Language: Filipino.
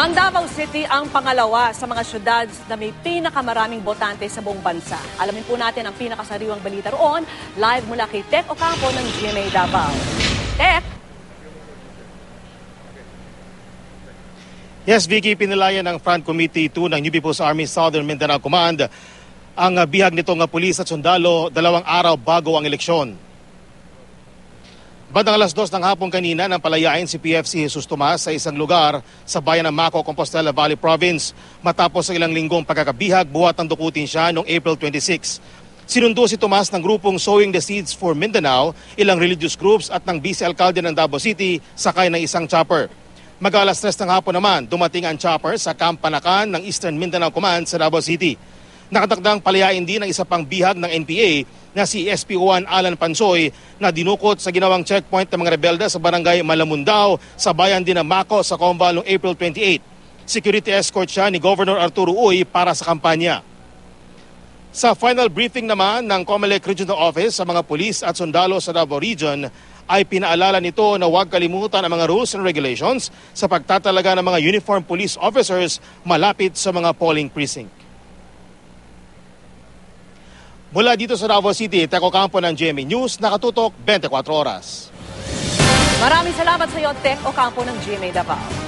Ang Davao City ang pangalawa sa mga syudad na may pinakamaraming botante sa buong bansa. Alamin po natin ang pinakasariwang balita roon, live mula kay Tech Ocampo ng GMA Davao. Tech! Yes, Vicky, pinalayan ng Front Committee 2 ng New People's Army Southern Mindanao Command ang bihag nitong pulis at sundalo 2 araw bago ang eleksyon. Bandang alas 2 ng hapon kanina nang palayain si PFC Jesus Tomas sa isang lugar sa bayan ng Maco, Compostela Valley Province matapos sa ilang linggong pagkakabihag buhat ng dukutin siya noong April 26. Sinundo si Tomas ng grupong Sowing the Seeds for Mindanao, ilang religious groups at ng vice-alcalde ng Davao City sakay ng isang chopper. Mag-alas 3 ng hapon naman, dumating ang chopper sa Camp Panakan ng Eastern Mindanao Command sa Davao City. Nakatakdang palayain din ang isa pang bihag ng NPA na si SP1 Alan Pansoy na dinukot sa ginawang checkpoint ng mga rebelde sa barangay Malamundao sa bayan din ng Maco sa Combal noong April 28. Security escort siya ni Governor Arturo Uy para sa kampanya. Sa final briefing naman ng COMELEC Regional Office sa mga pulis at sundalo sa Davao Region, ay pinaalala nito na huwag kalimutan ang mga rules and regulations sa pagtatalaga ng mga uniformed police officers malapit sa mga polling precinct. Mula dito sa Davao City, Tech Ocampo ng GMA News, nakatutok 24 oras. Maraming salamat sa iyo, Tech Ocampo ng GMA Davao.